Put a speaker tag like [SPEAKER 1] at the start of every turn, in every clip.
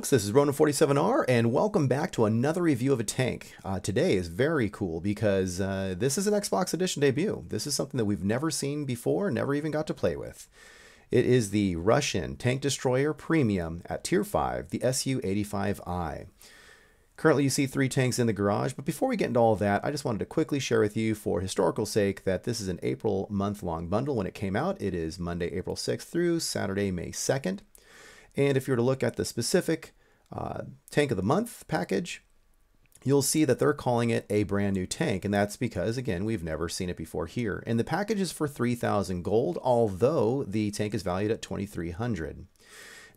[SPEAKER 1] folks, this is RONIN 47R and welcome back to another review of a tank. Today is very cool because this is an Xbox Edition debut. This is something that we've never seen before, never even got to play with. It is the Russian Tank Destroyer Premium at Tier 5, the SU-85I. Currently you see 3 tanks in the garage, but before we get into all of that, I just wanted to quickly share with you for historical sake that this is an April month-long bundle when it came out. It is Monday, April 6th through Saturday, May 2nd. And if you were to look at the specific Tank of the Month package, you'll see that they're calling it a brand new tank. And that's because, again, we've never seen it before here. And the package is for 3,000 gold, although the tank is valued at 2,300.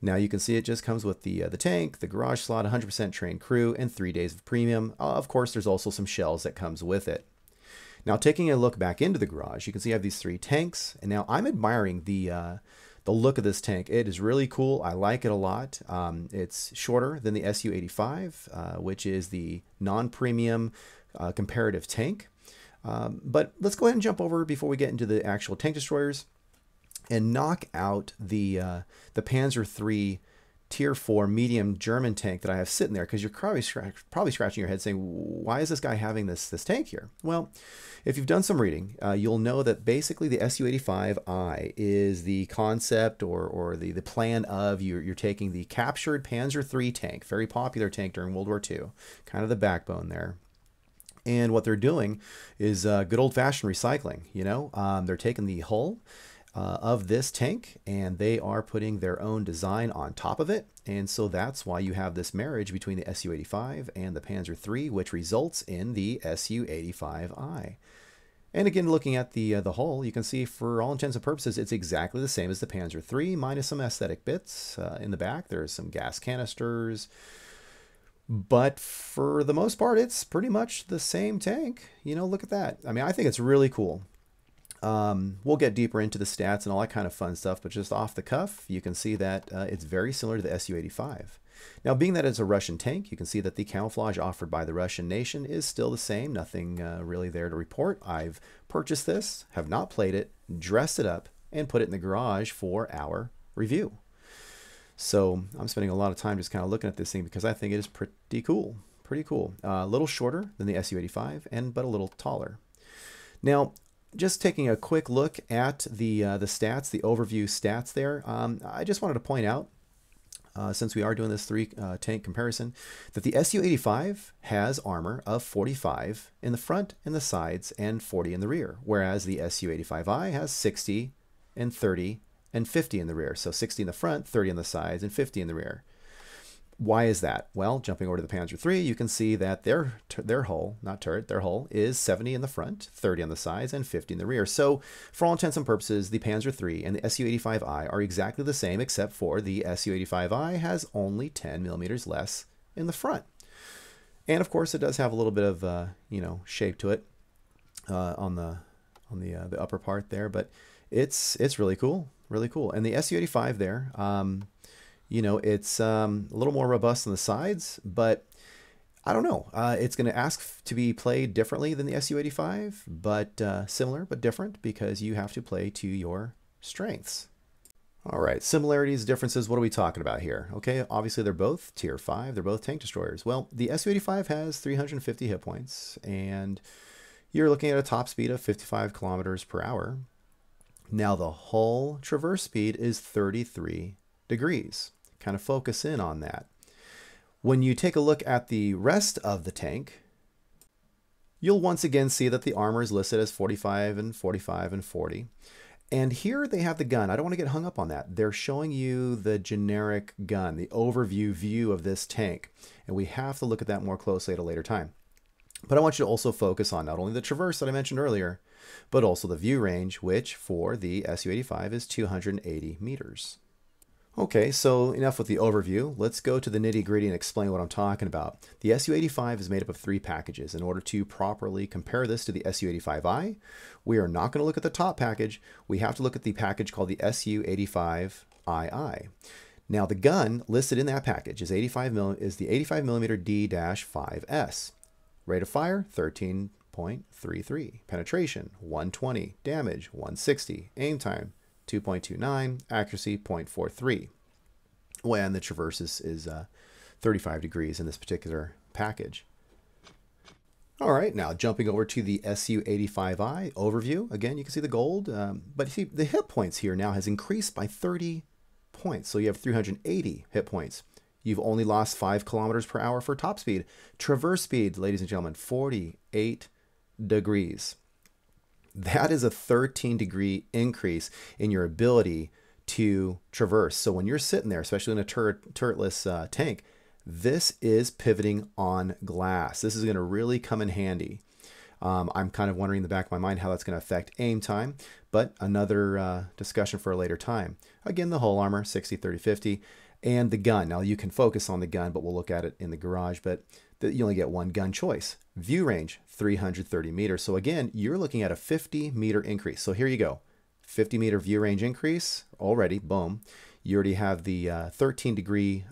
[SPEAKER 1] Now you can see it just comes with the tank, the garage slot, 100% trained crew, and 3 days of premium. Of course, there's also some shells that comes with it. Now taking a look back into the garage, you can see I have these 3 tanks. And now I'm admiring the look of this tank. It is really cool. I like it a lot. It's shorter than the SU-85, which is the non-premium comparative tank. But let's go ahead and jump over before we get into the actual tank destroyers and knock out the Panzer III Tier 4 medium German tank that I have sitting there, because you're probably scratching your head saying, why is this guy having this tank here? Well, if you've done some reading, you'll know that basically the SU-85I is the concept or the plan of you're taking the captured Panzer III tank, very popular tank during World War II, kind of the backbone there. And what they're doing is good old-fashioned recycling. You know, they're taking the hull of this tank and they are putting their own design on top of it, and so that's why you have this marriage between the SU-85 and the Panzer III, which results in the SU-85I. And again, looking at the hull, you can see for all intents and purposes it's exactly the same as the Panzer III, minus some aesthetic bits. In the back there's some gas canisters, but for the most part it's pretty much the same tank. You know, look at that. I mean, I think it's really cool. We'll get deeper into the stats and all that kind of fun stuff, but just off the cuff, you can see that it's very similar to the SU-85. Now, being that it's a Russian tank, you can see that the camouflage offered by the Russian nation is still the same. Nothing really there to report. I've purchased this, have not played it, dressed it up, and put it in the garage for our review. So I'm spending a lot of time just kind of looking at this thing because I think it is pretty cool. Pretty cool. A little shorter than the SU-85, but a little taller. Now, just taking a quick look at the stats, the overview stats there, I just wanted to point out, since we are doing this 3 tank comparison, that the SU-85 has armor of 45 in the front and the sides and 40 in the rear, whereas the SU-85I has 60 and 30 and 50 in the rear. So 60 in the front, 30 on the sides, and 50 in the rear. Why is that? Well, jumping over to the Panzer III, you can see that their hull, not turret, their hull is 70 in the front, 30 on the sides, and 50 in the rear. So for all intents and purposes, the Panzer III and the SU-85I are exactly the same, except for the SU-85I has only 10 millimeters less in the front. And of course, it does have a little bit of you know, shape to it on the upper part there, but it's really cool, really cool. And the SU-85 there, you know, it's a little more robust on the sides, but I don't know. It's going to ask to be played differently than the SU-85, but similar but different because you have to play to your strengths. All right, similarities, differences, what are we talking about here? Okay, obviously they're both Tier 5, they're both tank destroyers. Well, the SU-85 has 350 hit points, and you're looking at a top speed of 55 kilometers per hour. Now the hull traverse speed is 33 degrees. Kind of focus in on that. When you take a look at the rest of the tank, you'll once again see that the armor is listed as 45 and 45 and 40. And here they have the gun. I don't want to get hung up on that. They're showing you the generic gun, the overview view of this tank. And we have to look at that more closely at a later time. But I want you to also focus on not only the traverse that I mentioned earlier, but also the view range, which for the SU-85 is 280 meters. Okay, so enough with the overview. Let's go to the nitty-gritty and explain what I'm talking about. The SU-85 is made up of 3 packages. In order to properly compare this to the SU-85I, we are not going to look at the top package. We have to look at the package called the SU-85II. Now, the gun listed in that package is the 85mm D-5S. Rate of fire, 13.33. Penetration, 120. Damage, 160. Aim time, 2.29, accuracy 0.43. When the traverse is 35 degrees in this particular package. All right, now jumping over to the SU-85I overview. Again, you can see the gold, but you see the hit points here now has increased by 30 points. So you have 380 hit points. You've only lost 5 kilometers per hour for top speed. Traverse speed, ladies and gentlemen, 48 degrees. That is a 13-degree increase in your ability to traverse. So when you're sitting there, especially in a turretless tank, this is pivoting on glass. This is going to really come in handy. I'm kind of wondering in the back of my mind how that's going to affect aim time, but another discussion for a later time. Again, the hull armor, 60, 30, 50, and the gun. Now you can focus on the gun, but we'll look at it in the garage, but you only get one gun choice. View range, 330 meters. So again, you're looking at a 50-meter increase. So here you go, 50-meter view range increase already, boom. You already have the 13-degree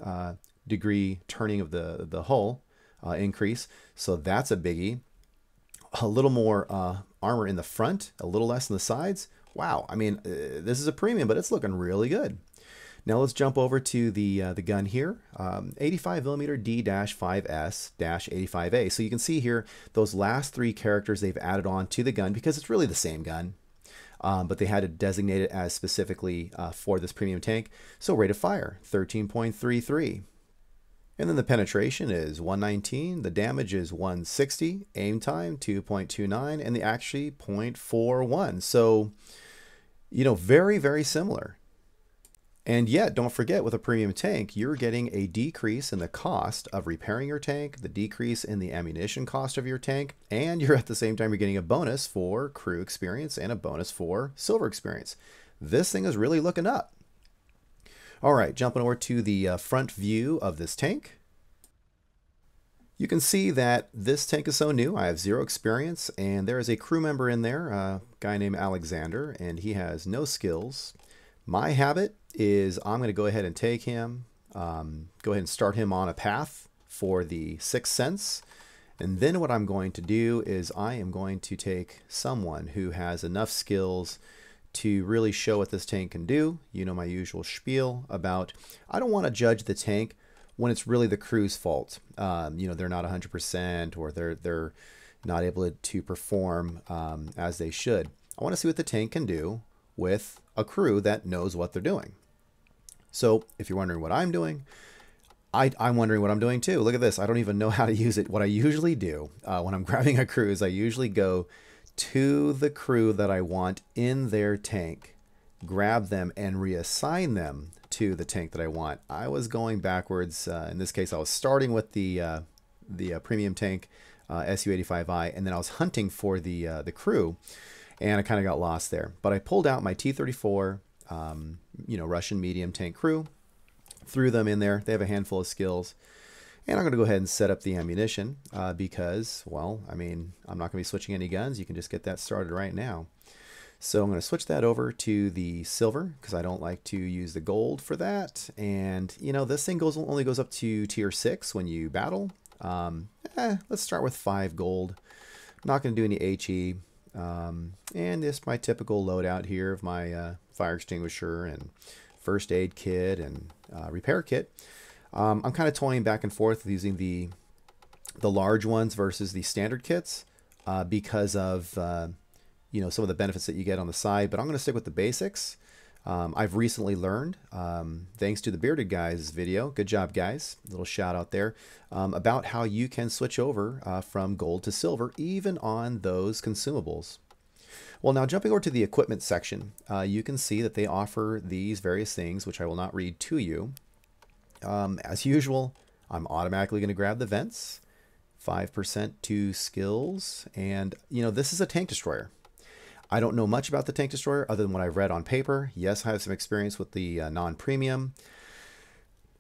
[SPEAKER 1] turning of the hull increase. So that's a biggie. A little more armor in the front, a little less in the sides. Wow, I mean, this is a premium, but it's looking really good. Now let's jump over to the gun here, 85mm D-5S-85A. So you can see here those last 3 characters they've added on to the gun because it's really the same gun. But they had to designate it as specifically for this premium tank. So rate of fire, 13.33. And then the penetration is 119, the damage is 160, aim time 2.29, and the actually 0.41. So, you know, very, very similar. And yet, don't forget, with a premium tank, you're getting a decrease in the cost of repairing your tank, the decrease in the ammunition cost of your tank, and you're at the same time, you're getting a bonus for crew experience and a bonus for silver experience. This thing is really looking up. All right, jumping over to the front view of this tank. You can see that this tank is so new. I have 0 experience, and there is a crew member in there, a guy named Alexander, and he has no skills. My habit is I'm going to go ahead and take him, go ahead and start him on a path for the 6th sense. And then what I'm going to do is I am going to take someone who has enough skills to really show what this tank can do. You know my usual spiel about I don't want to judge the tank when it's really the crew's fault. You know, they're not 100% or they're not able to perform as they should. I want to see what the tank can do with a crew that knows what they're doing. So if you're wondering what I'm doing, I'm wondering what I'm doing too. Look at this. I don't even know how to use it. What I usually do when I'm grabbing a crew is I usually go to the crew that I want in their tank, grab them and reassign them to the tank that I want. I was going backwards. In this case, I was starting with the premium tank, SU-85I, and then I was hunting for the crew, and I kind of got lost there. But I pulled out my T-34, you know, Russian medium tank crew, threw them in there. They have a handful of skills. And I'm going to go ahead and set up the ammunition because, well, I mean, I'm not going to be switching any guns. You can just get that started right now. So I'm going to switch that over to the silver because I don't like to use the gold for that. And, you know, this thing only goes up to tier 6 when you battle. Let's start with 5 gold. I'm not going to do any HE. And this is my typical loadout here of my fire extinguisher and first aid kit and repair kit. I'm kind of toying back and forth with using the large ones versus the standard kits because of you know, some of the benefits that you get on the side. But I'm going to stick with the basics. I've recently learned, thanks to the Bearded Guys video, good job guys, little shout out there, about how you can switch over from gold to silver even on those consumables. Well, now jumping over to the equipment section, you can see that they offer these various things, which I will not read to you. As usual, I'm automatically going to grab the vents, 5% to skills, and you know, this is a tank destroyer. I don't know much about the tank destroyer other than what I've read on paper. Yes, I have some experience with the non-premium.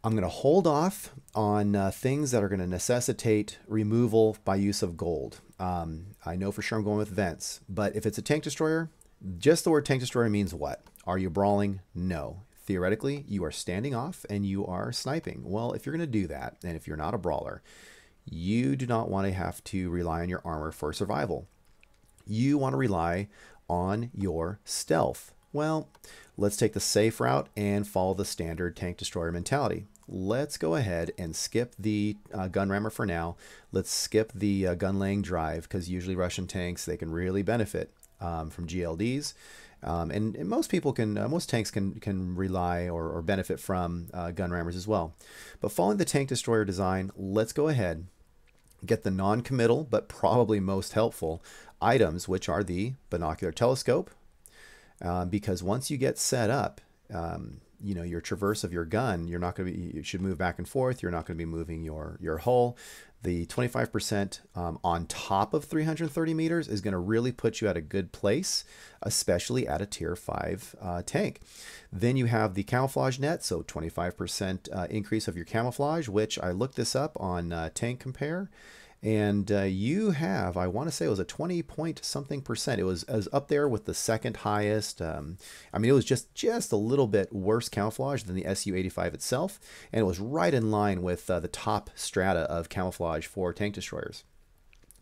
[SPEAKER 1] I'm going to hold off on things that are going to necessitate removal by use of gold. I know for sure I'm going with vents, but if it's a tank destroyer, just the word tank destroyer means what? Are you brawling? No. Theoretically, you are standing off and you are sniping. Well, if you're going to do that, and if you're not a brawler, you do not want to have to rely on your armor for survival. You want to rely on your stealth. Well, let's take the safe route and follow the standard tank destroyer mentality. let's go ahead and skip the gun rammer for now. Let's skip the gun laying drive, because usually Russian tanks, they can really benefit from GLDs. And most people can, most tanks can rely or benefit from gun rammers as well. But following the tank destroyer design, let's go ahead, get the non-committal but probably most helpful items, which are the binocular telescope, because once you get set up, you know, your traverse of your gun, you're not going to be, you should move back and forth. You're not going to be moving your hull. The 25% on top of 330 meters is going to really put you at a good place, especially at a tier 5 tank. Then you have the camouflage net, so 25% increase of your camouflage, which I looked this up on Tank Compare. And you have, I want to say it was a 20 point something percent. It was up there with the second highest. I mean, it was just a little bit worse camouflage than the SU-85 itself. And it was right in line with the top strata of camouflage for tank destroyers.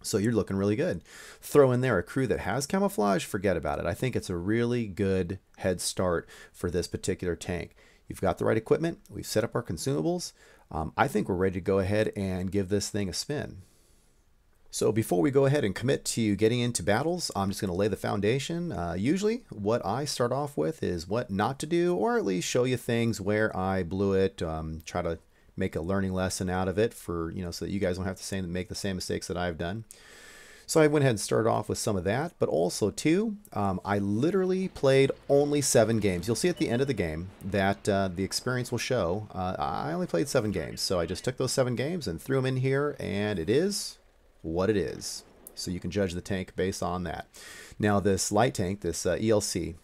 [SPEAKER 1] So you're looking really good. Throw in there a crew that has camouflage, forget about it. I think it's a really good head start for this particular tank. You've got the right equipment. We've set up our consumables. I think we're ready to go ahead and give this thing a spin. So before we go ahead and commit to getting into battles, I'm just going to lay the foundation. Usually what I start off with is what not to do, or at least show you things where I blew it, try to make a learning lesson out of it for, you know, so that you guys don't have to make the same mistakes that I've done. So I went ahead and started off with some of that, but also too, I literally played only 7 games. You'll see at the end of the game that the experience will show I only played 7 games. So I just took those 7 games and threw them in here, and it is what it is. So you can judge the tank based on that. Now this light tank, this ELC,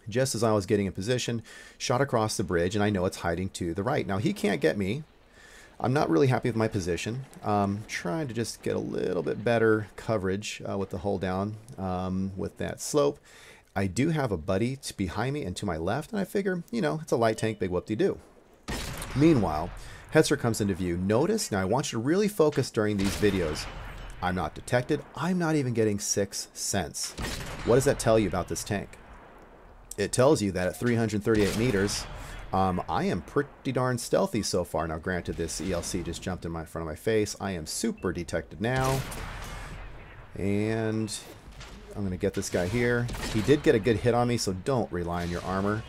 [SPEAKER 1] just as I was getting in position, shot across the bridge, and I know it's hiding to the right. Now he can't get me. I'm not really happy with my position. Trying to just get a little bit better coverage with the hull down with that slope. I do have a buddy behind me and to my left, and I figure, you know, it's a light tank, big whoop-de-doo. Meanwhile, Hetzer comes into view. Notice, now I want you to really focus during these videos. I'm not detected. I'm not even getting 6 cents. What does that tell you about this tank? It tells you that at 338 meters, I am pretty darn stealthy so far. Now, granted, this ELC just jumped in front of my face. I am super detected now. And I'm going to get this guy here. He did get a good hit on me, so don't rely on your armor.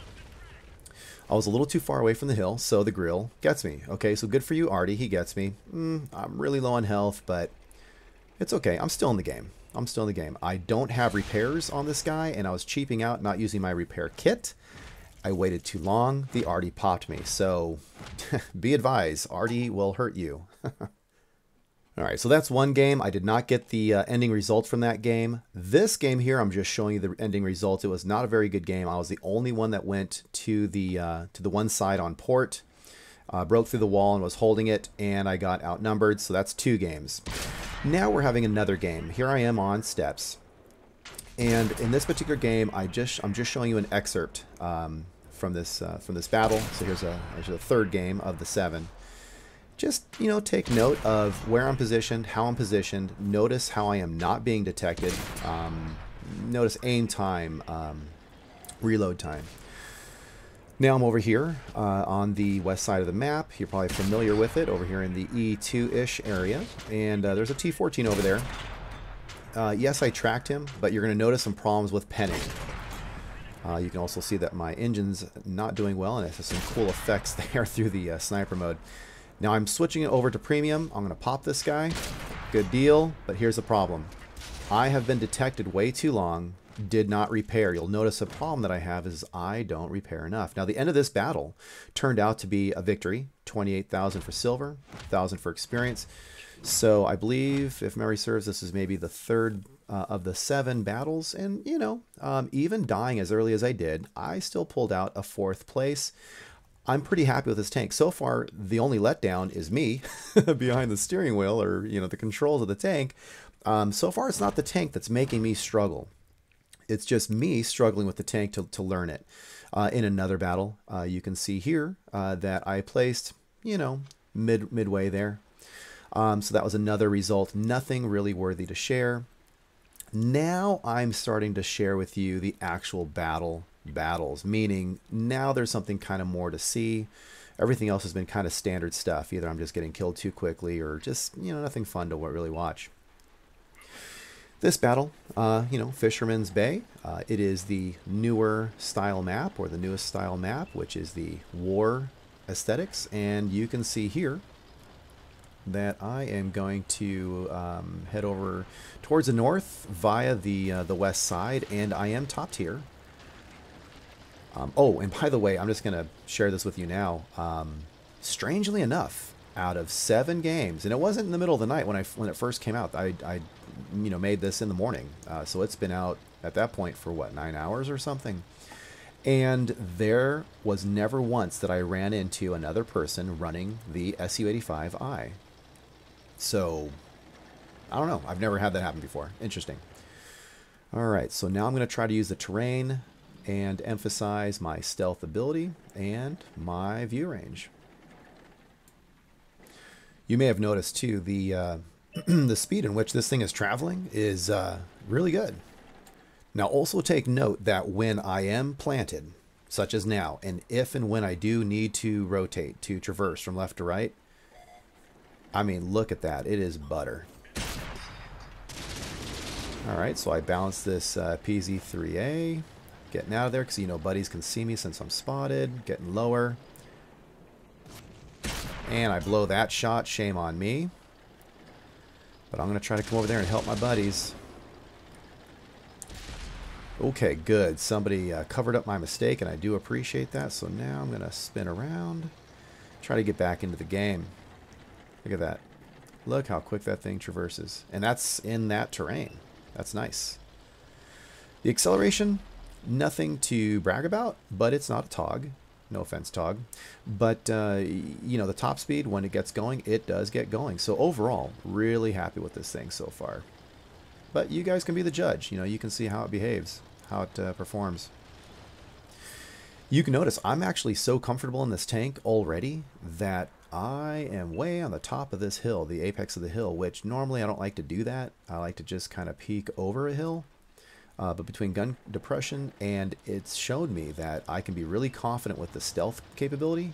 [SPEAKER 1] I was a little too far away from the hill, so the grill gets me. Okay, so good for you, Artie. He gets me. I'm really low on health, but it's okay. I'm still in the game. I'm still in the game. I don't have repairs on this guy, and I was cheaping out not using my repair kit. I waited too long. The Artie popped me. So be advised, Artie will hurt you. All right, so that's one game. I did not get the ending result from that game. This game here, I'm just showing you the ending results. It was not a very good game. I was the only one that went to the one side on port, broke through the wall and was holding it, and I got outnumbered. So that's 2 games. Now we're having another game. Here I am on steps, and in this particular game, I'm just showing you an excerpt from this battle. So here's a 3rd game of the 7. Just, you know, take note of where I'm positioned, how I'm positioned. Notice how I am not being detected. Notice aim time, reload time. Now I'm over here on the west side of the map. You're probably familiar with it, over here in the E2-ish area. And there's a T-14 over there. Yes, I tracked him, but you're going to notice some problems with penning. You can also see that my engine's not doing well, and it has some cool effects there through the sniper mode. Now I'm switching it over to premium. I'm going to pop this guy. Good deal, but here's the problem. I have been detected way too long, did not repair. You'll notice a problem that I have is I don't repair enough. Now the end of this battle turned out to be a victory. 28,000 for silver, 1,000 for experience. So I believe, if memory serves, this is maybe the 3rd of the 7 battles. And, you know, even dying as early as I did, I still pulled out a 4th place. I'm pretty happy with this tank. So far, the only letdown is me behind the steering wheel, or, you know, the controls of the tank. So far, it's not the tank that's making me struggle. It's just me struggling with the tank to learn it. In another battle, you can see here that I placed, you know, midway there. So that was another result. Nothing really worthy to share. Now I'm starting to share with you the actual battle battles, meaning now there's something kind of more to see. Everything else has been kind of standard stuff. Either I'm just getting killed too quickly or just, nothing fun to really watch. This battle, Fisherman's Bay, it is the newer style map, or the newest style map, which is the war aesthetics. And you can see here that I am going to head over towards the north via the west side, and I am top tier. Oh, and by the way, I'm just going to share this with you now. Strangely enough, out of 7 games, and it wasn't in the middle of the night when it first came out. I made this in the morning, so it's been out at that point for what, 9 hours or something. And there was never once that I ran into another person running the SU-85I. So, I don't know. I've never had that happen before. Interesting. All right, so now I'm going to try to use the terrain and emphasize my stealth ability and my view range. You may have noticed too, the the speed in which this thing is traveling is really good. Now also take note that when I am planted, such as now, and if and when I do need to rotate, to traverse from left to right, I mean, look at that. It is butter. Alright, so I balance this PZ-3A. Getting out of there because, buddies can see me since I'm spotted. Getting lower. And I blow that shot. Shame on me. But I'm going to try to come over there and help my buddies. Okay, good. Somebody covered up my mistake, and I do appreciate that. So now I'm going to spin around. Try to get back into the game. Look at that. Look how quick that thing traverses. And that's in that terrain. That's nice. The acceleration, nothing to brag about, but it's not a TOG. No offense, TOG. But, the top speed, when it gets going, it does get going. So overall, really happy with this thing so far. But you guys can be the judge. You can see how it behaves, how it performs. You can notice I'm actually so comfortable in this tank already that I am way on the top of this hill, the apex of the hill, which normally I don't like to do that. I like to just kind of peek over a hill. But between gun depression and it's showed me that I can be really confident with the stealth capability,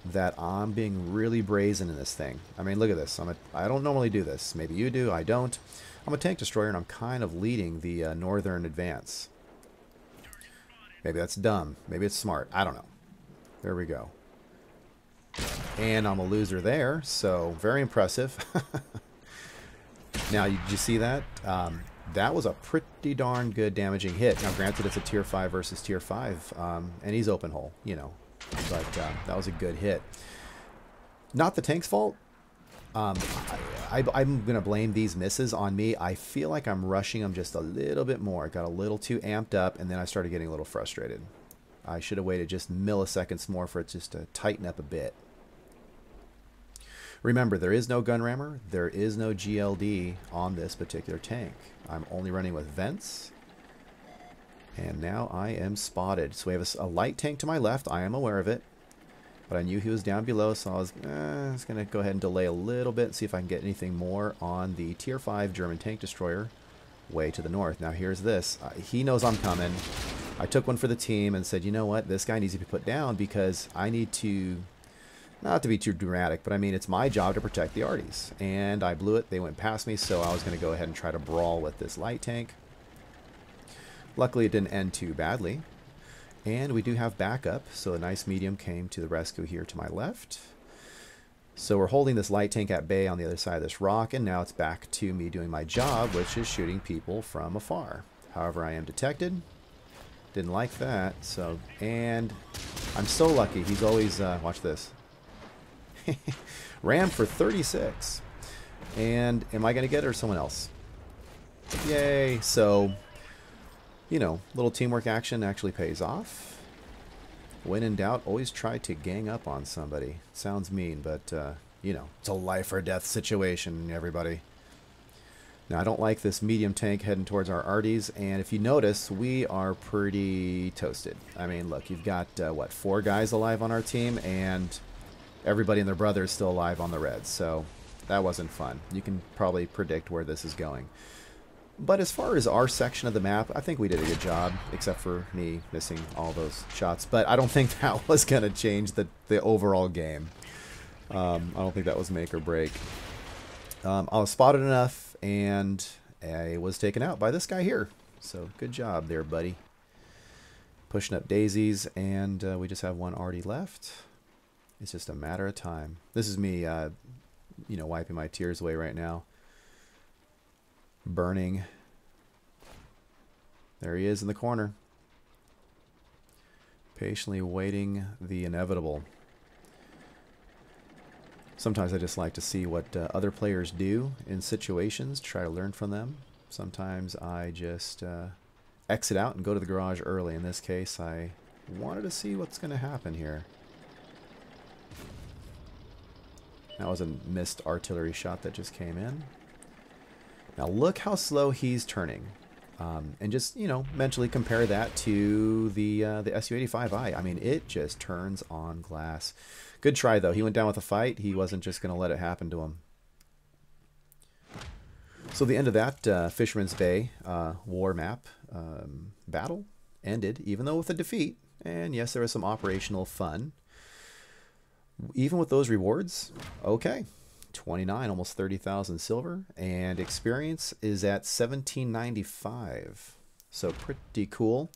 [SPEAKER 1] that I'm being really brazen in this thing. I mean, look at this. I don't normally do this. Maybe you do. I don't. I'm a tank destroyer, and I'm kind of leading the northern advance. Maybe that's dumb. Maybe it's smart. I don't know. There we go. And I'm a loser there, so very impressive. Now, did you see that? That was a pretty darn good damaging hit. Now, granted, it's a Tier 5 versus Tier 5, and he's open hole, But that was a good hit. Not the tank's fault. I'm going to blame these misses on me. I feel like I'm rushing them just a little bit more. I got a little too amped up, and then I started getting a little frustrated. I should have waited just milliseconds more for it just to tighten up a bit. Remember, there is no gun rammer. There is no GLD on this particular tank. I'm only running with vents. And now I am spotted. So we have a light tank to my left. I am aware of it. But I knew he was down below, so I was going to go ahead and delay a little bit and see if I can get anything more on the Tier 5 German tank destroyer way to the north. Now here's this. He knows I'm coming. I took one for the team and said, you know what? This guy needs to be put down because I need to... Not to be too dramatic, but I mean, it's my job to protect the arties. And I blew it. They went past me, so I was going to go ahead and try to brawl with this light tank. Luckily, it didn't end too badly. And we do have backup, so a nice medium came to the rescue here to my left. So we're holding this light tank at bay on the other side of this rock, and now it's back to me doing my job, which is shooting people from afar. However, I am detected. Didn't like that, so... And I'm so lucky. He's always... watch this. Ram for 36. And am I going to get it or someone else? Yay. So, little teamwork action actually pays off. When in doubt, always try to gang up on somebody. Sounds mean, but, it's a life or death situation, everybody. Now, I don't like this medium tank heading towards our arties, and if you notice, we are pretty toasted. I mean, look, you've got, 4 guys alive on our team, and... everybody and their brother is still alive on the Reds, so that wasn't fun. You can probably predict where this is going. But as far as our section of the map, I think we did a good job, except for me missing all those shots. But I don't think that was going to change the overall game. I don't think that was make or break. I was spotted enough, and I was taken out by this guy here. So good job there, buddy. Pushing up daisies, and we just have one already left. It's just a matter of time. This is me, you know, wiping my tears away right now. Burning. There he is in the corner. Patiently waiting the inevitable. Sometimes I just like to see what other players do in situations, try to learn from them. Sometimes I just exit out and go to the garage early. In this case, I wanted to see what's going to happen here. That was a missed artillery shot that just came in. Now look how slow he's turning. And just, you know, mentally compare that to the SU-85I. I mean, it just turns on glass. Good try, though. He went down with a fight. He wasn't just going to let it happen to him. So the end of that Fisherman's Bay war map battle ended, even though with a defeat. And yes, there was some operational fun. Even with those rewards, okay. 29, almost 30,000 silver, and experience is at 1795. So pretty cool.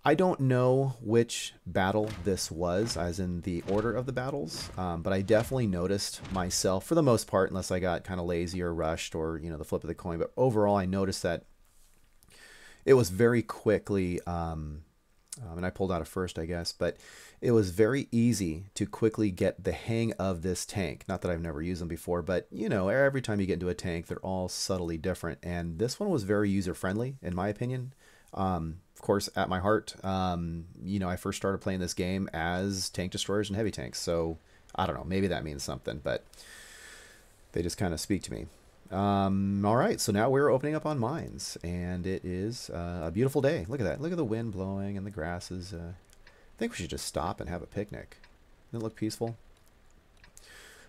[SPEAKER 1] I don't know which battle this was, as in the order of the battles, but I definitely noticed myself, for the most part, unless I got kind of lazy or rushed or, you know, the flip of the coin, but overall I noticed that it was very quickly, and I pulled out a first, I guess, but it was very easy to quickly get the hang of this tank. Not that I've never used them before, but, you know, every time you get into a tank, they're all subtly different. And this one was very user-friendly, in my opinion. Of course, at my heart, you know, I first started playing this game as tank destroyers and heavy tanks. So, I don't know, maybe that means something, but they just kind of speak to me. All right, so now we're opening up on mines, and it is a beautiful day. Look at that. Look at the wind blowing and the grasses. I think we should just stop and have a picnic. Doesn't it look peaceful?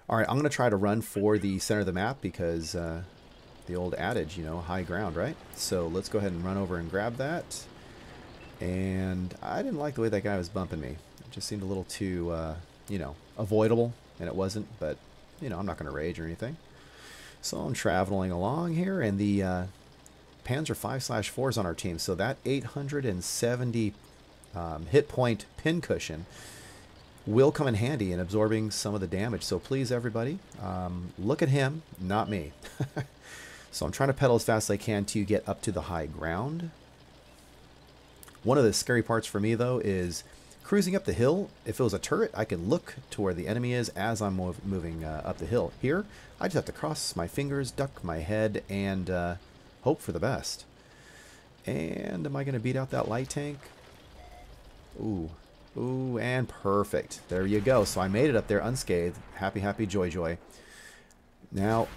[SPEAKER 1] All right, I'm going to try to run for the center of the map because the old adage, you know, high ground, right? So let's go ahead and run over and grab that. And I didn't like the way that guy was bumping me. It just seemed a little too, you know, avoidable, and it wasn't. But, you know, I'm not going to rage or anything. So I'm traveling along here, and the Panzer 5/4s on our team. So that 870 hit point pin cushion will come in handy in absorbing some of the damage. So please, everybody, look at him, not me. So I'm trying to pedal as fast as I can to get up to the high ground. One of the scary parts for me, though, is cruising up the hill. If it was a turret, I could look to where the enemy is as I'm moving up the hill. Here, I just have to cross my fingers, duck my head, and hope for the best. And am I going to beat out that light tank? Ooh. Ooh, and perfect. There you go. So I made it up there unscathed. Happy, happy, joy, joy. Now,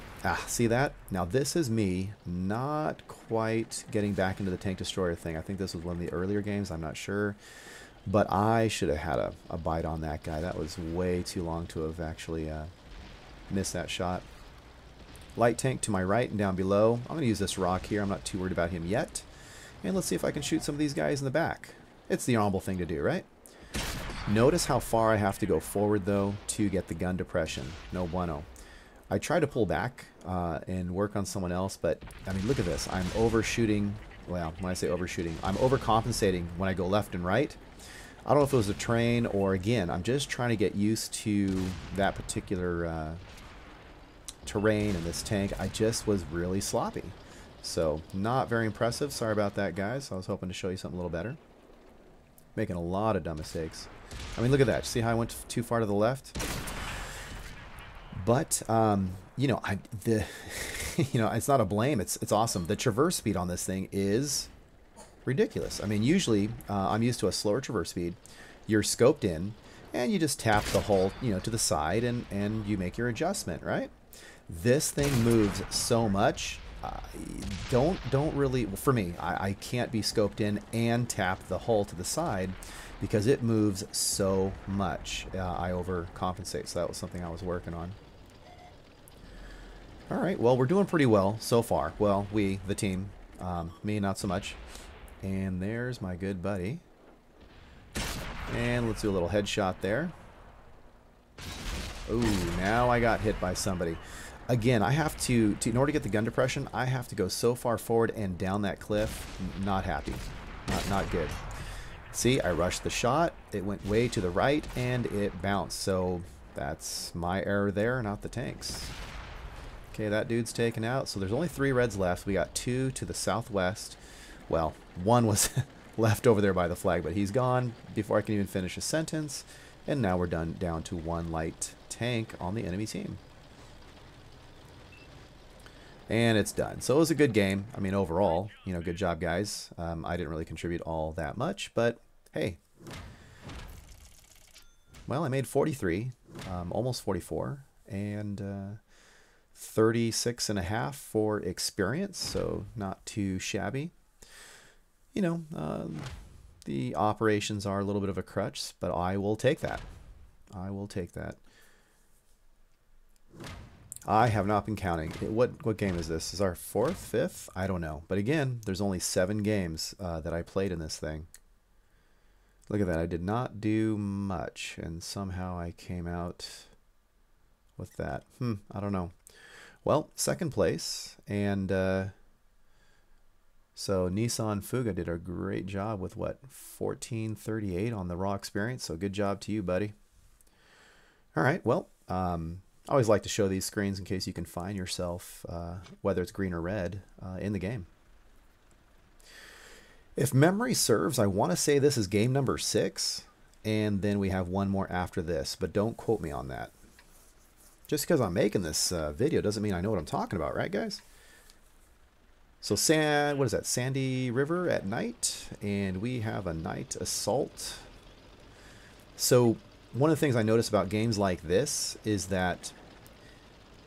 [SPEAKER 1] see that? Now this is me not quite getting back into the tank destroyer thing. I think this was one of the earlier games. I'm not sure. But I should have had a bite on that guy. That was way too long to have actually missed that shot. Light tank to my right and down below. I'm going to use this rock here. I'm not too worried about him yet. And let's see if I can shoot some of these guys in the back. It's the honorable thing to do, right? Notice how far I have to go forward, though, to get the gun depression. No bueno. I try to pull back and work on someone else, but, I mean, look at this. I'm overshooting. Well, when I say overshooting, I'm overcompensating when I go left and right. I don't know if it was a train or, again, I'm just trying to get used to that particular terrain in this tank. I just was really sloppy. So, not very impressive. Sorry about that, guys. I was hoping to show you something a little better. Making a lot of dumb mistakes. I mean, look at that. See how I went too far to the left? But, you know, you know, it's not a blame. It's awesome. The traverse speed on this thing is ridiculous. I mean, usually I'm used to a slower traverse speed. You're scoped in, and you just tap the hull, you know, to the side, and you make your adjustment, right? This thing moves so much. Don't really, well, for me, I can't be scoped in and tap the hull to the side because it moves so much. I overcompensate, so that was something I was working on. All right, well, we're doing pretty well so far. Well, the team, Me, not so much. And there's my good buddy. And let's do a little headshot there. Ooh, now I got hit by somebody. Again, I have to in order to get the gun depression, I have to go so far forward and down that cliff. Not happy. Not good. See, I rushed the shot. It went way to the right, and it bounced. So that's my error there, not the tank's. Okay, that dude's taken out. So there's only 3 reds left. We got 2 to the southwest. Well, 1 was left over there by the flag, but he's gone before I can even finish a sentence. And now we're down to 1 light tank on the enemy team. And it's done. So it was a good game. I mean, overall, you know, good job, guys. I didn't really contribute all that much, but hey. Well, I made 43, almost 44, and 36.5 for experience, so not too shabby. You know, the operations are a little bit of a crutch, but I will take that. I will take that. I have not been counting. What game is this? Is our 4th, 5th? I don't know. But again, there's only 7 games that I played in this thing. Look at that. I did not do much, and somehow I came out with that. I don't know. Well, 2nd place, and so Nissan Fuga did a great job with what, 1438 on the raw experience. So good job to you, buddy. All right. Well, I always like to show these screens in case you can find yourself, whether it's green or red, in the game. If memory serves, I want to say this is game number 6, and then we have 1 more after this, but don't quote me on that. Just because I'm making this video doesn't mean I know what I'm talking about, right, guys? So what is that? Sandy River at night, and we have a night assault. So one of the things I notice about games like this is that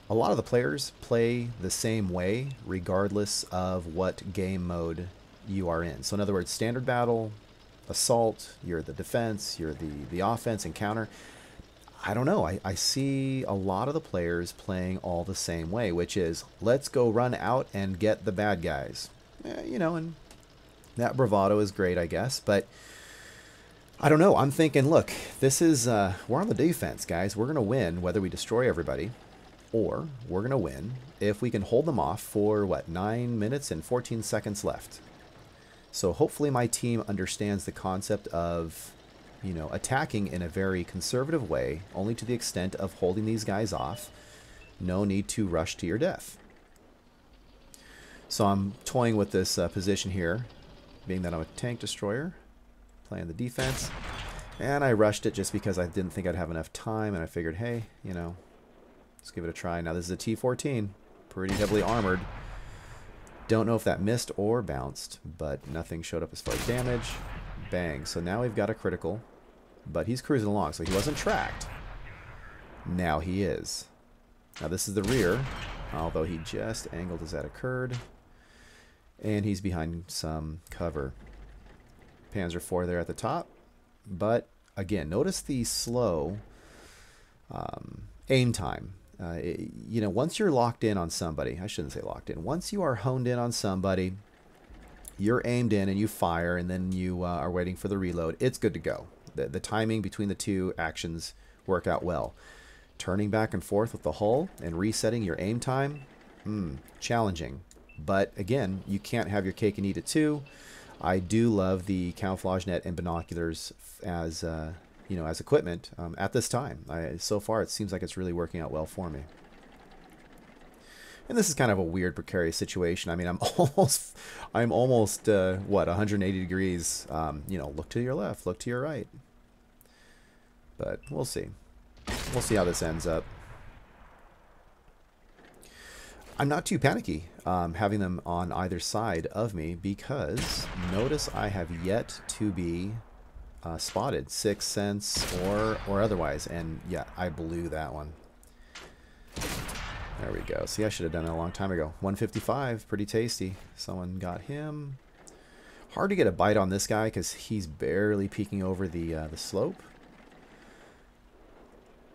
[SPEAKER 1] a lot of the players play the same way regardless of what game mode you are in. So in other words, standard battle, assault, you're the defense, you're the offense and counter. I don't know. I see a lot of the players playing all the same way, which is let's go run out and get the bad guys. You know, and that bravado is great, I guess, but I don't know. I'm thinking, look, this is, we're on the defense, guys. We're going to win whether we destroy everybody, or we're going to win if we can hold them off for, what, 9 minutes and 14 seconds left. So hopefully my team understands the concept of, you know, attacking in a very conservative way, only to the extent of holding these guys off. No need to rush to your death. So I'm toying with this position here, being that I'm a tank destroyer. Playing the defense, and I rushed it just because I didn't think I'd have enough time, and I figured, hey, you know, let's give it a try. Now this is a T-14, pretty heavily armored. Don't know if that missed or bounced, but nothing showed up as far as damage. Bang. So now we've got a critical, but he's cruising along, so he wasn't tracked. Now he is. Now this is the rear, although he just angled as that occurred, and he's behind some cover. Panzer IV there at the top, but again, notice the slow aim time. You know, once you're locked in on somebody, I shouldn't say locked in, once you are honed in on somebody, you're aimed in and you fire, and then you are waiting for the reload, it's good to go. The timing between the 2 actions work out well. Turning back and forth with the hull and resetting your aim time, challenging. But again, you can't have your cake and eat it too. I do love the camouflage net and binoculars as you know, as equipment at this time. So far, it seems like it's really working out well for me. And this is kind of a weird, precarious situation. I mean, I'm almost what, 180 degrees. You know, look to your left, look to your right. But we'll see. We'll see how this ends up. I'm not too panicky having them on either side of me, because notice I have yet to be spotted, 6th sense or otherwise, and yeah, I blew that one. There we go. See, I should have done it a long time ago. 155, pretty tasty. Someone got him. Hard to get a bite on this guy because he's barely peeking over the slope.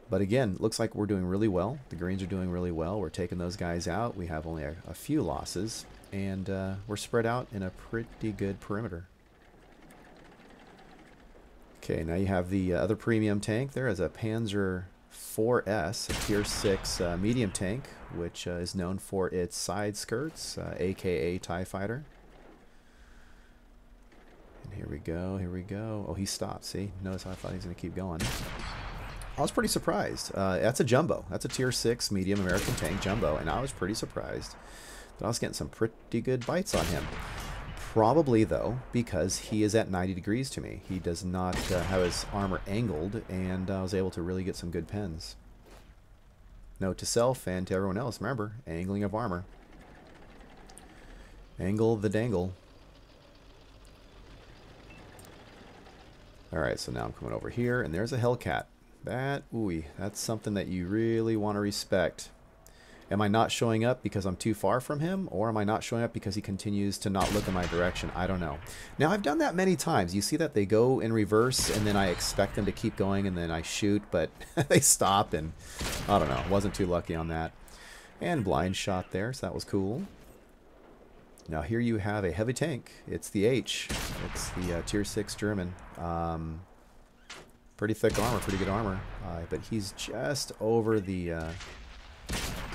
[SPEAKER 1] But again, looks like we're doing really well. The greens are doing really well. We're taking those guys out. We have only a few losses. and we're spread out in a pretty good perimeter. Okay, now you have the other premium tank there as a Panzer 4S, a Tier 6 medium tank, which is known for its side skirts, aka TIE Fighter. And here we go, here we go. Oh, he stopped, see? Notice how I thought he was going to keep going. I was pretty surprised. That's a jumbo. That's a Tier 6 medium American tank jumbo, and I was pretty surprised that I was getting some pretty good bites on him. Probably, though, because he is at 90 degrees to me. He does not have his armor angled, and I was able to really get some good pens. Note to self and to everyone else, remember, angling of armor. Angle the dangle. Alright, so now I'm coming over here, and there's a Hellcat. That's something that you really want to respect. Am I not showing up because I'm too far from him? Or am I not showing up because he continues to not look in my direction? I don't know. Now, I've done that many times. You see that they go in reverse, and then I expect them to keep going, and then I shoot, but they stop, and I don't know. Wasn't too lucky on that. And blind shot there, so that was cool. Now, here you have a heavy tank. It's the H. It's the Tier 6 German. Pretty thick armor, pretty good armor. But he's just over the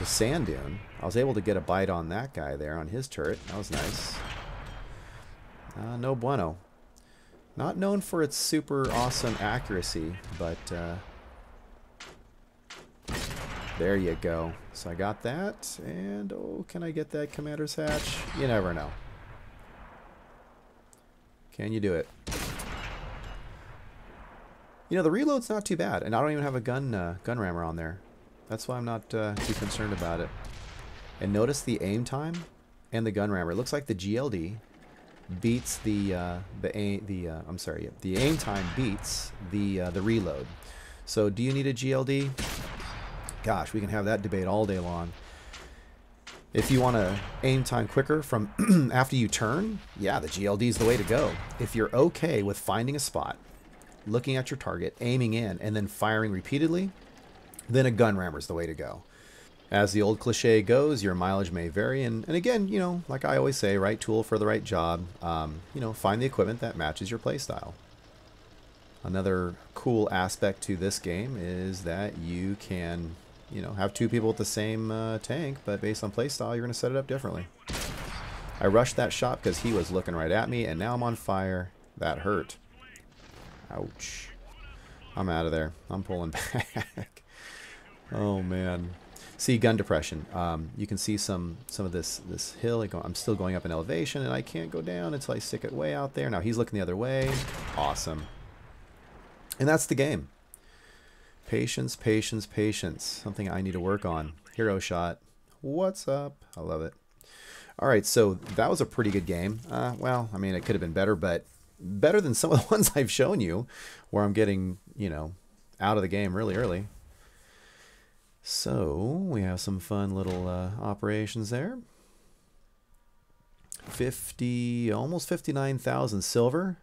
[SPEAKER 1] sand dune. I was able to get a bite on that guy there, on his turret. That was nice. No bueno. Not known for its super awesome accuracy, but there you go. So I got that, and oh, can I get that commander's hatch? You never know. Can you do it? You know, the reload's not too bad, and I don't even have a gun rammer on there. That's why I'm not too concerned about it. And notice the aim time and the gun rammer. It looks like the GLD beats the aim time beats the reload. So do you need a GLD? Gosh, we can have that debate all day long. If you want to aim time quicker from after you turn, yeah, the GLD is the way to go. If you're okay with finding a spot, looking at your target, aiming in, and then firing repeatedly, then a gun rammer is the way to go. As the old cliche goes, your mileage may vary, and again, you know, like I always say, right tool for the right job. You know, find the equipment that matches your playstyle. Another cool aspect to this game is that you can, you know, have two people with the same tank, but based on playstyle, you're going to set it up differently. I rushed that shot because he was looking right at me, and now I'm on fire. That hurt. Ouch. I'm out of there. I'm pulling back. Oh man. See, gun depression. You can see some of this hill. I'm still going up in elevation, and I can't go down until I stick it way out there. Now he's looking the other way. Awesome. And that's the game. Patience, patience, patience. Something I need to work on. Hero shot. What's up? I love it. All right, so that was a pretty good game. Well, I mean, it could have been better, but better than some of the ones I've shown you, where I'm getting, you know, out of the game really early. So we have some fun little operations there. Almost 59,000 silver.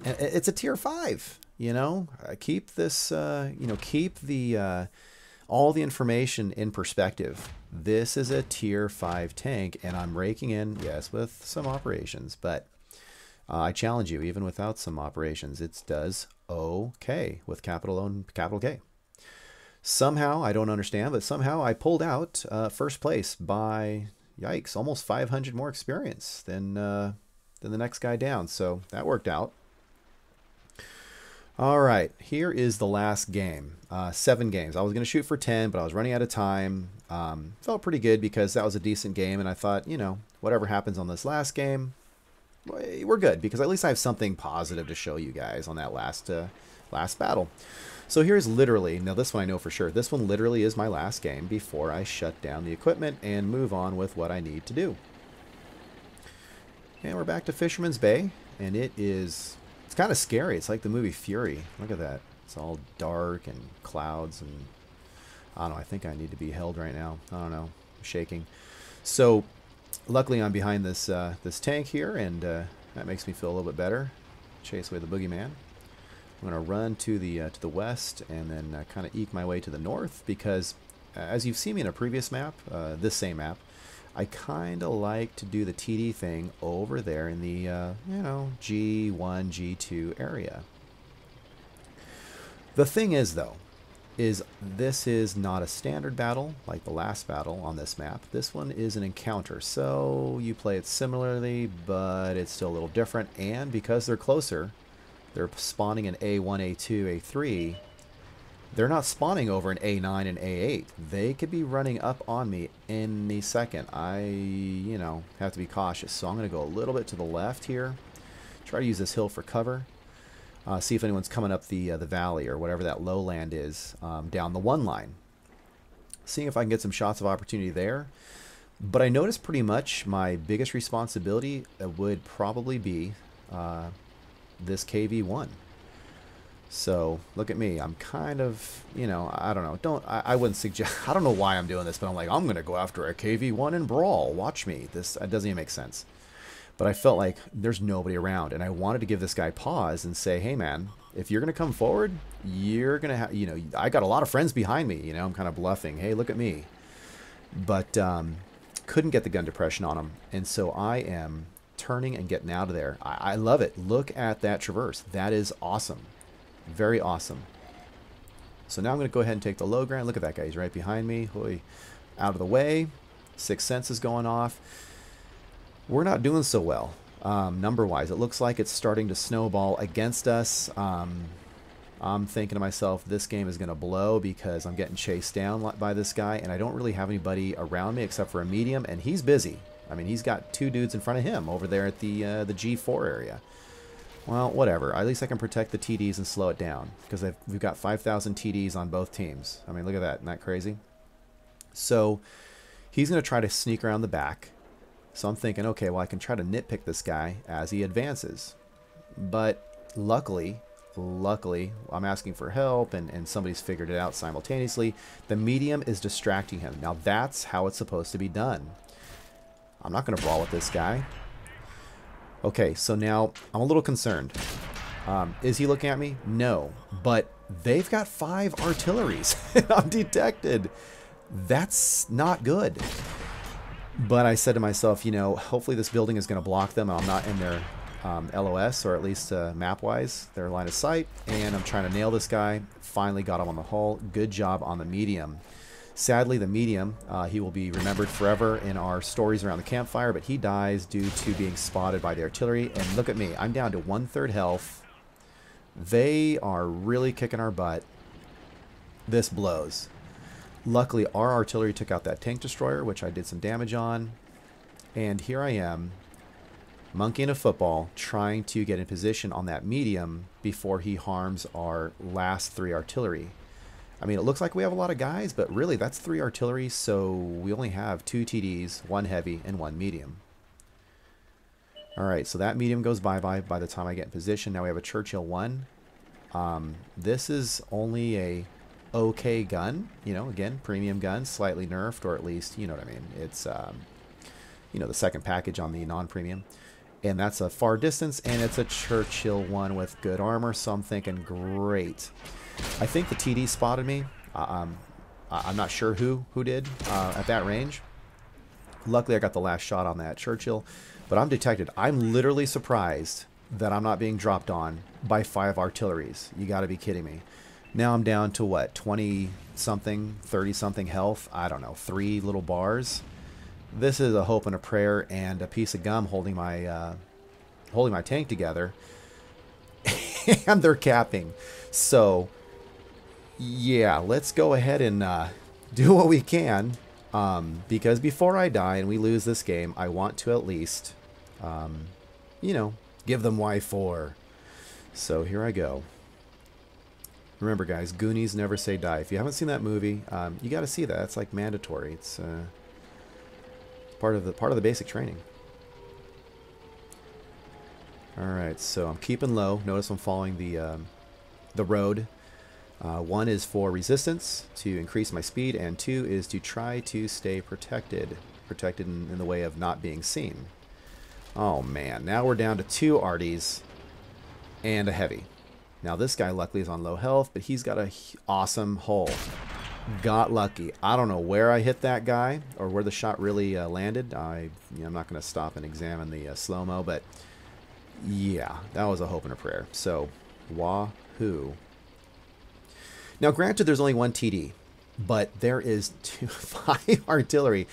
[SPEAKER 1] And it's a tier 5, you know. Keep this, you know, keep the all the information in perspective. This is a tier 5 tank, and I'm raking in, yes, with some operations, but I challenge you, even without some operations, it does okay with capital O and capital K. Somehow, I don't understand, but somehow I pulled out first place by, yikes, almost 500 more experience than the next guy down. So that worked out. All right, here is the last game. 7 games. I was going to shoot for 10, but I was running out of time. Felt pretty good because that was a decent game, and I thought, you know, whatever happens on this last game, we're good, because at least I have something positive to show you guys on that last battle. So here's literally, now this one I know for sure, this one literally is my last game before I shut down the equipment and move on with what I need to do. And we're back to Fisherman's Bay, and it's kind of scary. It's like the movie Fury. Look at that. It's all dark and clouds, and I don't know, I think I need to be held right now. I don't know, I'm shaking. So luckily I'm behind this this tank here, and that makes me feel a little bit better. Chase away the boogeyman. I'm going to run to the west, and then kind of eke my way to the north, because as you've seen me in a previous map, this same map, I kind of like to do the TD thing over there in the, you know, G1, G2 area. The thing is, though, is this is not a standard battle like the last battle on this map. This one is an encounter, so you play it similarly, but it's still a little different. And because they're closer, they're spawning in A1, A2, A3. They're not spawning over in A9 and A8. They could be running up on me any second. I, you know, have to be cautious. So I'm going to go a little bit to the left here. Try to use this hill for cover. See if anyone's coming up the valley or whatever that lowland is down the one line. Seeing if I can get some shots of opportunity there. But I noticed pretty much my biggest responsibility would probably be this KV-1. So look at me. I'm kind of, you know, I don't know. I wouldn't suggest. I don't know why I'm doing this, but I'm like, I'm gonna go after a KV-1 and brawl. Watch me. This doesn't even make sense. But I felt like there's nobody around, and I wanted to give this guy pause and say, hey man, if you're gonna come forward, you're gonna have, you know, I got a lot of friends behind me. You know, I'm kind of bluffing. Hey, look at me. But couldn't get the gun depression on him, and so I am turning and getting out of there. I love it. Look at that traverse. That is awesome. Very awesome. So now I'm going to go ahead and take the low ground. Look at that guy. He's right behind me. Hoy. Out of the way. Sixth Sense is going off. We're not doing so well number-wise. It looks like it's starting to snowball against us. I'm thinking to myself, this game is going to blow because I'm getting chased down by this guy, and I don't really have anybody around me except for a medium, and he's busy. I mean, he's got two dudes in front of him over there at the G4 area. Well, whatever. At least I can protect the TDs and slow it down because we've got 5,000 TDs on both teams. I mean, look at that. Isn't that crazy? So he's going to try to sneak around the back. So I'm thinking, okay, well, I can try to nitpick this guy as he advances. But luckily, I'm asking for help, and somebody's figured it out simultaneously. The medium is distracting him. Now, that's how it's supposed to be done. I'm not going to brawl with this guy. Okay, so now I'm a little concerned. Is he looking at me? No. But they've got 5 artilleries. I'm detected. That's not good. But I said to myself, you know, hopefully this building is going to block them. I'm not in their LOS, or at least map-wise, their line of sight. And I'm trying to nail this guy. Finally got him on the hull. Good job on the medium. Sadly, the medium, he will be remembered forever in our stories around the campfire, but he dies due to being spotted by the artillery. And look at me. I'm down to 1/3 health. They are really kicking our butt. This blows. Luckily, our artillery took out that tank destroyer, which I did some damage on. And here I am, monkeying a football, trying to get in position on that medium before he harms our last 3 artillery. I mean, it looks like we have a lot of guys, but really that's 3 artillery, so we only have 2 TDs, 1 heavy, and 1 medium. Alright, so that medium goes bye-bye by the time I get in position. Now we have a Churchill 1. This is only a okay gun, you know, again, premium gun, slightly nerfed, or at least, you know what I mean. It's, you know, the second package on the non-premium. And that's a far distance, and it's a Churchill 1 with good armor, so I'm thinking, great. I think the TD spotted me. I'm not sure who did at that range. Luckily, I got the last shot on that Churchill, but I'm detected. I'm literally surprised that I'm not being dropped on by 5 artilleries. You got to be kidding me. Now I'm down to what, 20-something, 30-something health? I don't know, 3 little bars. This is a hope and a prayer and a piece of gum holding my tank together, and they're capping. So yeah, let's go ahead and do what we can, because before I die and we lose this game, I want to at least, you know, give them Y4. So here I go. Remember, guys, Goonies never say die. If you haven't seen that movie, you got to see that. It's like mandatory. It's part of the basic training. All right, so I'm keeping low. Notice I'm following the road. 1 is for resistance, to increase my speed, and 2 is to try to stay protected in the way of not being seen. Oh man, now we're down to 2 arties and a heavy. Now this guy luckily is on low health, but he's got a awesome hull. Got lucky. I don't know where I hit that guy or where the shot really landed. I'm not going to stop and examine the slow-mo, but yeah, that was a hope and a prayer. So, wahoo. Now, granted, there's only one TD, but there is 5 artillery.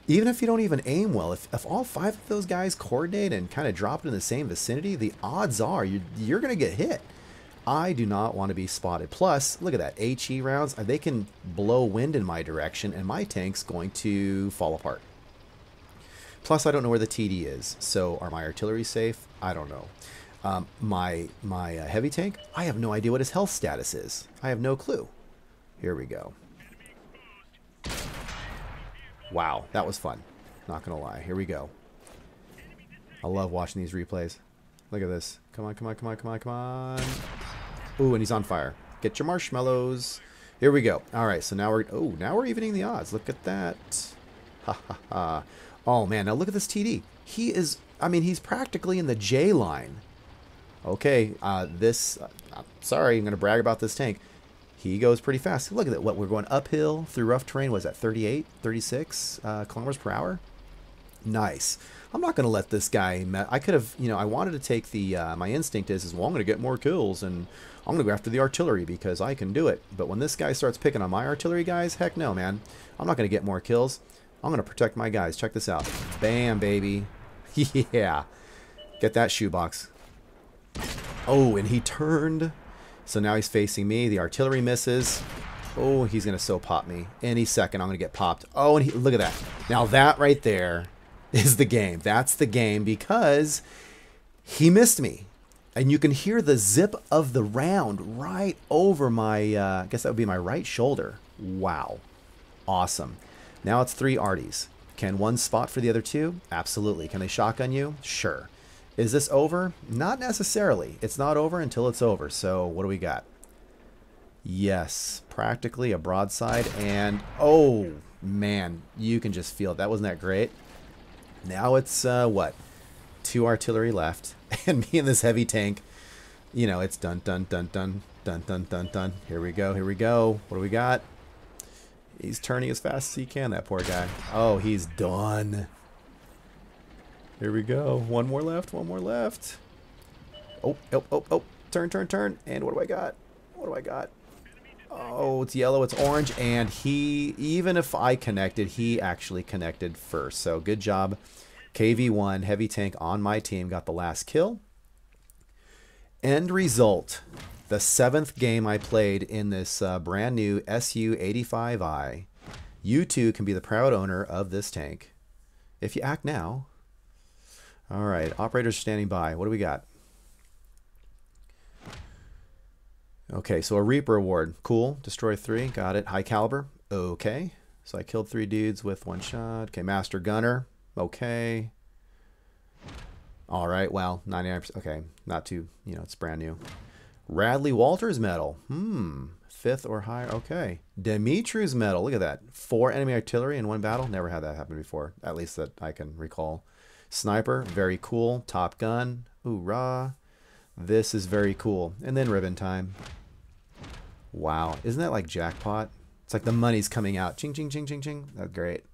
[SPEAKER 1] Even if you don't even aim well, if all 5 of those guys coordinate and kind of drop it in the same vicinity, the odds are you're going to get hit. I do not want to be spotted. Plus, look at that. HE rounds, they can blow wind in my direction, and my tank's going to fall apart. Plus, I don't know where the TD is. So, are my artillery safe? I don't know. My heavy tank, I have no idea what his health status is. I have no clue. Here we go. Wow, that was fun. Not gonna lie. Here we go. I love watching these replays. Look at this. Come on, come on, come on, come on, come on. Ooh, and he's on fire. Get your marshmallows. Here we go. All right, so now we're evening the odds. Look at that. Ha ha ha. Oh man, now look at this TD. He's practically in the J line. Okay, sorry, I'm gonna brag about this tank. He goes pretty fast. Look at that. What, we're going uphill through rough terrain. Was that 38, 36 kilometers per hour? Nice. I'm not going to let this guy... I could have... I wanted to take the... my instinct is, well, I'm going to get more kills, and I'm going to go after the artillery because I can do it. But when this guy starts picking on my artillery guys, heck no, man. I'm not going to get more kills. I'm going to protect my guys. Check this out. Bam, baby. Yeah. Get that shoebox. Oh, and he turned... So now he's facing me. The artillery misses. Oh, he's going to so pop me. Any second, I'm going to get popped. Oh, and look at that. Now that right there is the game. That's the game because he missed me. And you can hear the zip of the round right over my, I guess that would be my right shoulder. Wow. Awesome. Now it's 3 arties. Can one spot for the other 2? Absolutely. Can they shotgun you? Sure. Is this over? Not necessarily. It's not over until it's over. So what do we got? Yes, practically a broadside. And oh, man, you can just feel it. That wasn't that great. Now it's, what? 2 artillery left. And me and this heavy tank, it's dun, dun, dun, dun, dun, dun, dun, dun. Here we go, here we go. What do we got? He's turning as fast as he can, that poor guy. Oh, he's done. Here we go. One more left. One more left. Oh, oh, oh, oh. Turn, turn, turn. And what do I got? What do I got? Oh, it's yellow. It's orange. And even if I connected, he actually connected first. So good job. KV1, heavy tank on my team, got the last kill. End result. The 7th game I played in this brand new SU-85I. You too can be the proud owner of this tank. If you act now. All right, operators standing by. What do we got? Okay, so a Reaper award. Cool. Destroy 3. Got it. High caliber. Okay. So I killed 3 dudes with 1 shot. Okay, Master Gunner. Okay. All right, well, 99%. Okay, not too, it's brand new. Radley Walters medal. 5th or higher. Okay. Dimitri's medal. Look at that. 4 enemy artillery in 1 battle. Never had that happen before. At least that I can recall. Sniper, very cool. Top Gun, hoorah. This is very cool. And then ribbon time. Wow, isn't that like jackpot? It's like the money's coming out. Ching, ching, ching, ching, ching. That's great.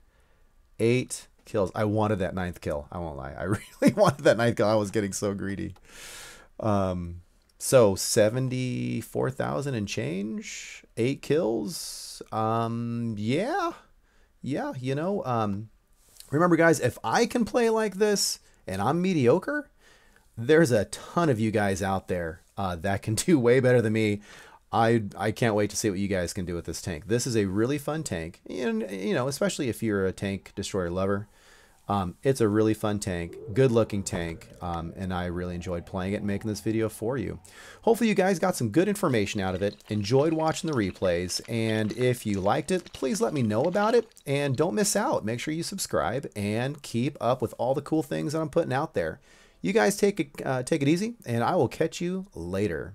[SPEAKER 1] 8 kills. I wanted that 9th kill. I won't lie. I really wanted that 9th kill. I was getting so greedy. So 74,000 and change. 8 kills. Yeah. Remember, guys, if I can play like this and I'm mediocre, there's a ton of you guys out there that can do way better than me. I can't wait to see what you guys can do with this tank. This is a really fun tank, and especially if you're a tank destroyer lover. It's a really fun tank, good looking tank, and I really enjoyed playing it and making this video for you. Hopefully you guys got some good information out of it, enjoyed watching the replays, and if you liked it, please let me know about it, and don't miss out. Make sure you subscribe and keep up with all the cool things that I'm putting out there. You guys take it easy, and I will catch you later.